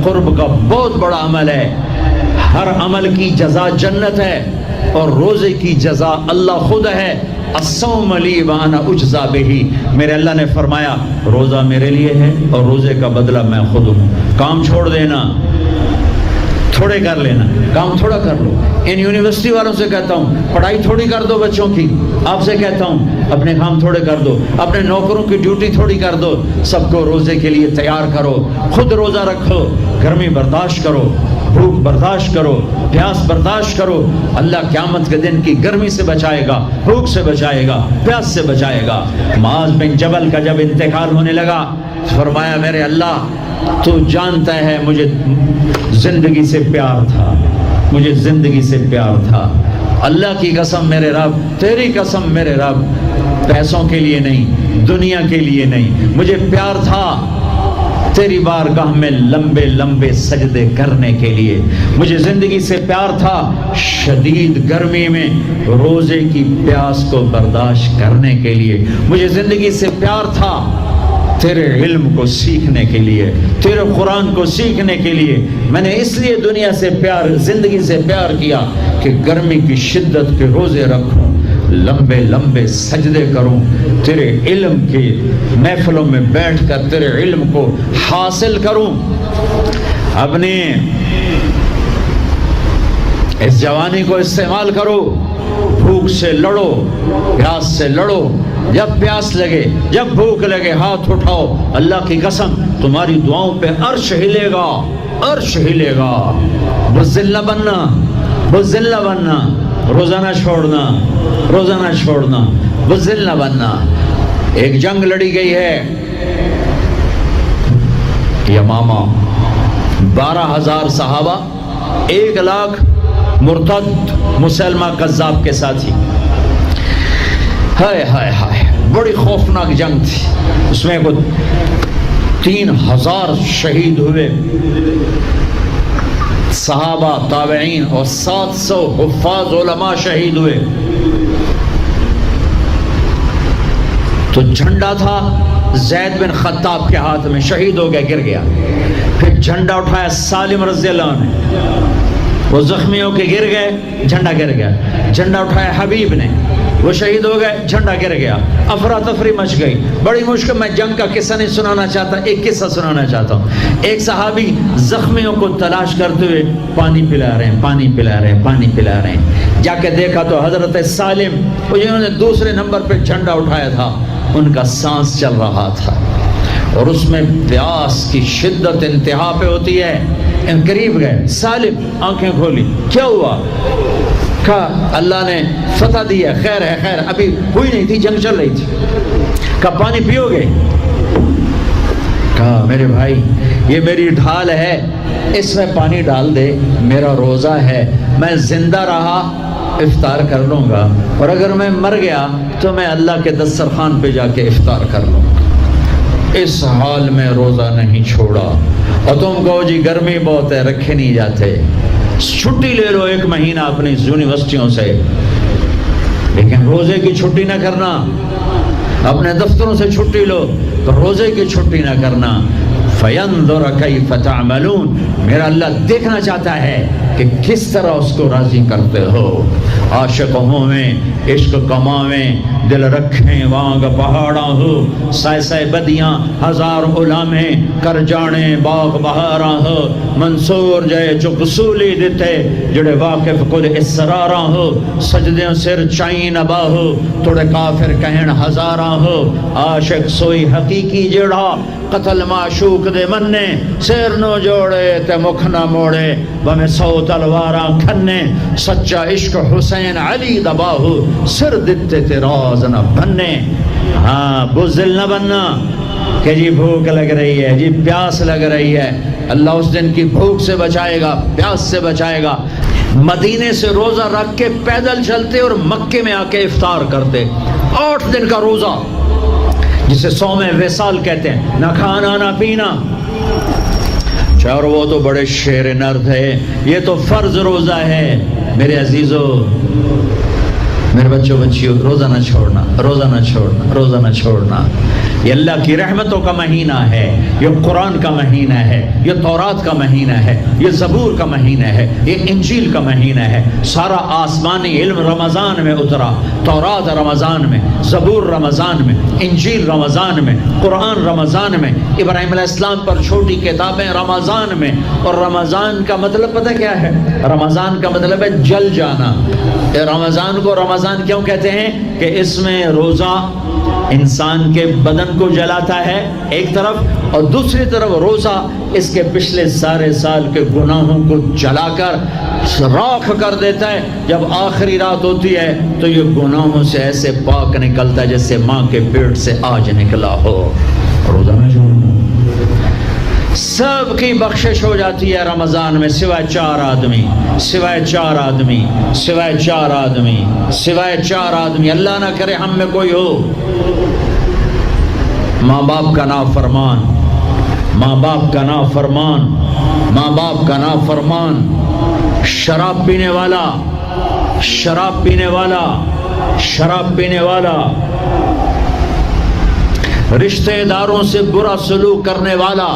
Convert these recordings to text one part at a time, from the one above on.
قرب کا بہت بڑا عمل ہے. ہر عمل کی جزا جنت ہے اور روزے کی جزا اللہ خود ہے. الصوم لی وانا اجزا بہی. میرے اللہ نے فرمایا روزہ میرے لیے ہے اور روزے کا بدلہ میں خود ہوں. کام چھوڑ دینا, تھوڑے کر لینا, کام تھوڑا کر لو. ان یونیورسٹی والوں سے کہتا ہوں پڑھائی تھوڑی کر دو بچوں کی. آپ سے کہتا ہوں اپنے کام تھوڑے کر دو, اپنے نوکروں کی ڈیوٹی تھوڑی کر دو. سب کو روزے کے لیے تیار کرو. خود روزہ رکھو, گرمی برداشت کرو, بھوک برداشت کرو, پیاس برداشت کرو. اللہ قیامت کے دن کی گرمی سے بچائے گا, بھوک سے بچائے گا, پیاس سے بچائے گا. معاذ بن جبل کا جب انتقال ہونے لگا فرمایا میرے اللہ تو جانتا ہے مجھے زندگی سے پیار تھا, مجھے زندگی سے پیار تھا. اللہ کی قسم میرے رب, تیری قسم میرے رب, پیسوں کے لیے نہیں, دنیا کے لیے نہیں, مجھے پیار تھا تیری بارگاہ میں لمبے لمبے سجدے کرنے کے لیے. مجھے زندگی سے پیار تھا شدید گرمی میں روزے کی پیاس کو برداشت کرنے کے لیے. مجھے زندگی سے پیار تھا تیرے علم کو سیکھنے کے لیے, تیرے قرآن کو سیکھنے کے لیے. میں نے اس لیے دنیا سے پیار, زندگی سے پیار کیا کہ گرمی کی شدت کے روزے رکھوں, لمبے لمبے سجدے کروں, تیرے علم کی محفلوں میں بیٹھ کر تیرے علم کو حاصل کروں. اپنے اس جوانی کو استعمال کرو, بھوک سے لڑو, پیاس سے لڑو. جب پیاس لگے, جب بھوک لگے ہاتھ اٹھاؤ. اللہ کی قسم تمہاری دعاؤں پہ عرش ہلے گا, عرش ہلے گا. بزدل نہ بننا, بزدل نہ بننا, روزہ نہ چھوڑنا, روزہ نہ چھوڑنا, بزدل نہ بننا. ایک جنگ لڑی گئی ہے یمامہ, 12,000 صحابہ, 1,00,000 مرتد مسلمہ کذاب کے ساتھی. ہائے ہائے ہائے, بڑی خوفناک جنگ تھی. اس میں کو 3,000 شہید ہوئے صحابہ, تابعین, اور 700 حفاظ علماء شہید ہوئے. تو جھنڈا تھا زید بن خطاب کے ہاتھ میں, شہید ہو گیا, گر گیا. پھر جھنڈا اٹھایا سالم رضی اللہ عنہ, وہ زخمی ہو کے گر گئے, جھنڈا گر گیا. جھنڈا اٹھایا حبیب نے, وہ شہید ہو گئے, جھنڈا گر گیا. افراتفری مچ گئی, بڑی مشکل. میں جنگ کا قصہ نہیں سنانا چاہتا, ایک قصہ سنانا چاہتا ہوں. ایک صحابی زخمیوں کو تلاش کرتے ہوئے پانی پلا رہے ہیں, پانی پلا رہے ہیں, پانی پلا رہے ہیں. جا کے دیکھا تو حضرت سالم, جنہوں نے دوسرے نمبر پہ جھنڈا اٹھایا تھا, ان کا سانس چل رہا تھا اور اس میں پیاس کی شدت انتہا پہ ہوتی ہے. ان قریب گئے, سالم آنکھیں کھولی, کیا ہوا؟ کہا اللہ نے فتح دی ہے, خیر ہے, خیر, ابھی ہوئی نہیں تھی, جنگ چل رہی تھی. کہا پانی پیو گے؟ کہا میرے بھائی یہ میری ڈھال ہے, اس میں پانی ڈال دے, میرا روزہ ہے, میں زندہ رہا افطار کر لوں گا, اور اگر میں مر گیا تو میں اللہ کے دسترخوان پہ جا کے افطار کر لوں گا. اس حال میں روزہ نہیں چھوڑا. اور تم کہو جی گرمی بہت ہے, رکھے نہیں جاتے, چھٹی لے لو 1 مہینہ اپنی یونیورسٹیوں سے, لیکن روزے کی چھٹی نہ کرنا. اپنے دفتروں سے چھٹی لو, تو روزے کی چھٹی نہ کرنا. فَيَنْظُرَ كَيْفَ تَعْمَلُونَ. میرا اللہ دیکھنا چاہتا ہے کہ کس طرح اس کو راضی کرتے ہو. عاشق ہویں, عشق کماویں, دل رکھیں وانگ پہاڑاں ہو, سائے سائے بدیاں 1000 غلامیں, کر جانے باغ بہاراں ہو. منصور جائے چک سولی دیتے, جڑے واقف کل اسراراں ہو. سجدیں سر چائیں نبا ہو, توڑے کافر کہن ہزاراں ہو. عاشق سوئی حقیقی جڑا, قتل معشوق دے مننے, سیر نو جوڑے تے مکھ نہ موڑے, بمیں 100 تلواراں کھنے. سچا عشق حسین علی دباہو, سر دتے تے راز نہ بننے. ہاں بزدل نہ بننا کہ جی بھوک لگ رہی ہے, جی پیاس لگ رہی ہے. اللہ اس دن کی بھوک سے بچائے گا, پیاس سے بچائے گا. مدینے سے روزہ رکھ کے پیدل چلتے اور مکے میں آ کے افطار کرتے. 8 دن کا روزہ جسے صوم وصال کہتے ہیں, نہ کھانا نہ پینا. اور وہ تو بڑے شیر نرد ہے, یہ تو فرض روزہ ہے. میرے عزیزو, میرے بچوں بچیوں, روزہ نہ چھوڑنا, روزہ نہ چھوڑنا, روزہ نہ چھوڑنا. یہ اللہ کی رحمتوں کا مہینہ ہے، یہ قرآن کا مہینہ ہے، یہ تورات کا مہینہ ہے، یہ زبور کا مہینہ ہے، یہ انجیل کا مہینہ ہے۔ سارا آسمانی علم رمضان میں اترا، تورات رمضان میں، زبور رمضان میں، انجیل رمضان میں، قرآن رمضان میں، ابراہیم علیہ السلام پر چھوٹی کتابیں رمضان میں۔ اور رمضان کا مطلب پتہ کیا ہے؟ رمضان کا مطلب ہے جل جانا۔ رمضان کو رمضان کیوں کہتے ہیں؟ کہ اس میں روزہ انسان کے بدن کو جلاتا ہے ایک طرف، اور دوسری طرف روزہ اس کے پچھلے سارے سال کے گناہوں کو جلا کر راکھ کر دیتا ہے۔ جب آخری رات ہوتی ہے تو یہ گناہوں سے ایسے پاک نکلتا ہے جیسے ماں کے پیٹ سے آج نکلا ہو۔ روزہ میں سب کی بخشش ہو جاتی ہے رمضان میں، سوائے چار آدمی، سوائے چار آدمی، سوائے چار آدمی، سوائے چار آدمی۔ اللہ نہ کرے ہم میں کوئی ہو۔ ماں باپ کا نافرمان، ماں باپ کا نافرمان، ماں باپ کا نافرمان، شراب پینے والا، شراب پینے والا، شراب پینے والا، رشتہ داروں سے برا سلوک کرنے والا،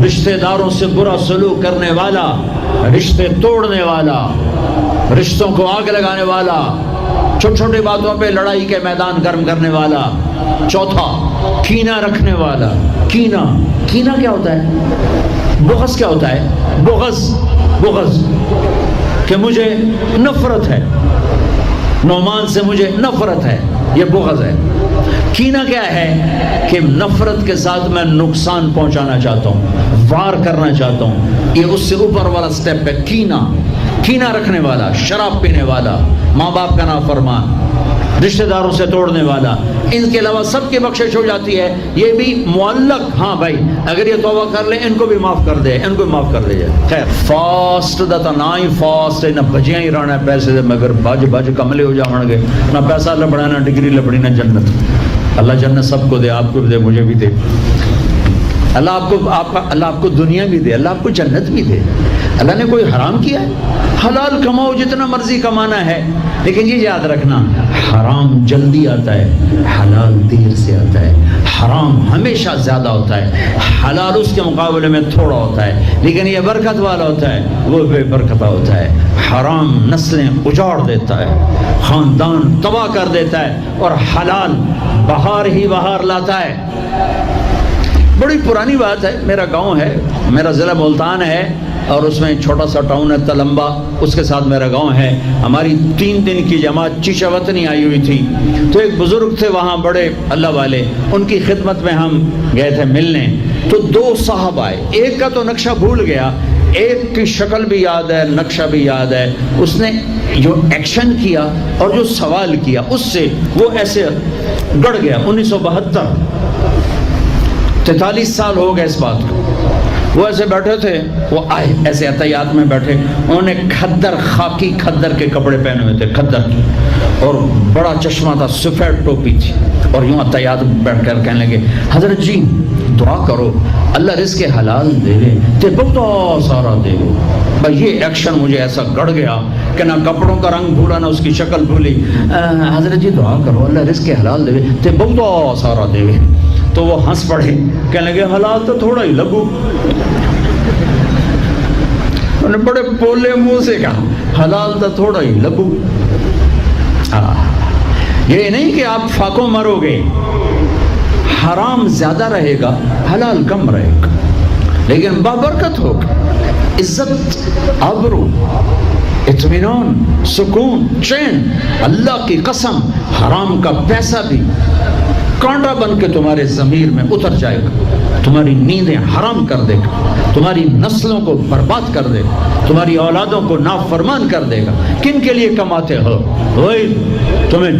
رشتہ داروں سے برا سلوک کرنے والا، رشتے توڑنے والا، رشتوں کو آگ لگانے والا، چھوٹی چھوٹی باتوں پہ لڑائی کے میدان گرم کرنے والا۔ چوتھا، کینہ رکھنے والا۔ کینہ، کینہ کیا ہوتا ہے؟ بغض کیا ہوتا ہے؟ بغض، بغض کہ مجھے نفرت ہے، نعمان سے مجھے نفرت ہے، یہ بغض ہے۔ کینہ کیا ہے؟ کہ نفرت کے ساتھ میں نقصان پہنچانا چاہتا ہوں، وار کرنا چاہتا ہوں، یہ اس سے اوپر والا سٹیپ ہے کینہ۔ کینہ رکھنے والا، شراب پینے والا، ماں باپ کا نافرمان، رشتہ داروں سے توڑنے والا۔ ان کے علاوہ سب کی بخشش ہو جاتی ہے، یہ بھی معلق۔ ہاں بھائی اگر یہ توبہ کر لیں ان کو بھی معاف کر دے، ان کو بھی معاف کر دے جائے۔ خیر فاسٹ دا تا نہ ہی فاسٹ نہ بجیاں ہی رہنا پیسے دے، مگر بج بج کملے ہو جاؤں گے، نہ پیسہ لبڑا نہ ڈگری لبڑی نہ جنت۔ اللہ جنت سب کو دے، آپ کو بھی دے، مجھے بھی دے۔ اللہ آپ کو دنیا بھی دے، اللہ آپ کو جنت بھی دے۔ اللہ نے کوئی حرام کیا ہے؟ حلال کماؤ جتنا مرضی کمانا ہے، لیکن یہ یاد رکھنا حرام جلدی آتا ہے، حلال دیر سے آتا ہے۔ حرام ہمیشہ زیادہ ہوتا ہے، حلال اس کے مقابلے میں تھوڑا ہوتا ہے، لیکن یہ برکت والا ہوتا ہے، وہ بے برکتہ ہوتا ہے۔ حرام نسلیں اجاڑ دیتا ہے، خاندان تباہ کر دیتا ہے، اور حلال بہار ہی بہار لاتا ہے۔ بڑی پرانی بات ہے، میرا گاؤں ہے، میرا ضلع ملتان ہے، اور اس میں چھوٹا سا ٹاؤن ہے تلمبا، اس کے ساتھ میرا گاؤں ہے۔ ہماری 3 دن کی جماعت چیشہ وطنی آئی ہوئی تھی، تو ایک بزرگ تھے وہاں بڑے اللہ والے، ان کی خدمت میں ہم گئے تھے ملنے۔ تو 2 صاحب آئے، ایک کا تو نقشہ بھول گیا، ایک کی شکل بھی یاد ہے، نقشہ بھی یاد ہے۔ اس نے جو ایکشن کیا اور جو سوال کیا اس سے وہ ایسے گڑ گیا۔ 1972، 43 سال ہو گئے اس بات کو۔ وہ ایسے بیٹھے تھے، وہ آئے ایسے عطیات میں بیٹھے، انہوں نے کھدر، خاکی کھدر کے کپڑے پہنے ہوئے تھے، کھدر کی، اور بڑا چشمہ تھا، سفید ٹوپی تھی، اور یوں عطیات بیٹھ کر کہنے لگے، حضرت جی دعا کرو اللہ رزق حلال دے تے بہت سارا دے۔ بھائی یہ ایکشن مجھے ایسا گڑ گیا کہ نہ کپڑوں کا رنگ بھولا نہ اس کی شکل بھولی۔ حضرت جی دعا کرو اللہ رزق حلال دے تے بہت سارا دے۔ تو وہ ہنس پڑے، کہنے لگے حلال تو تھوڑا ہی لگو۔ انہوں نے بڑے پولے منہ سے کہا حلال تو تھوڑا ہی لگو۔ یہ نہیں کہ آپ فاقوں مرو گے، حرام زیادہ رہے گا، حلال کم رہے گا، لیکن بابرکت ہوگا، عزت، آبرو، اطمینان، سکون، چین۔ اللہ کی قسم حرام کا پیسہ بھی کانٹا بن کے تمہارے ضمیر میں اتر جائے گا، تمہاری نیندیں حرام کر دے گا، تمہاری نسلوں کو برباد کر دے گا، تمہاری اولادوں کو نافرمان کر دے گا۔ کن کے لیے کماتے ہو؟ وہی تمہیں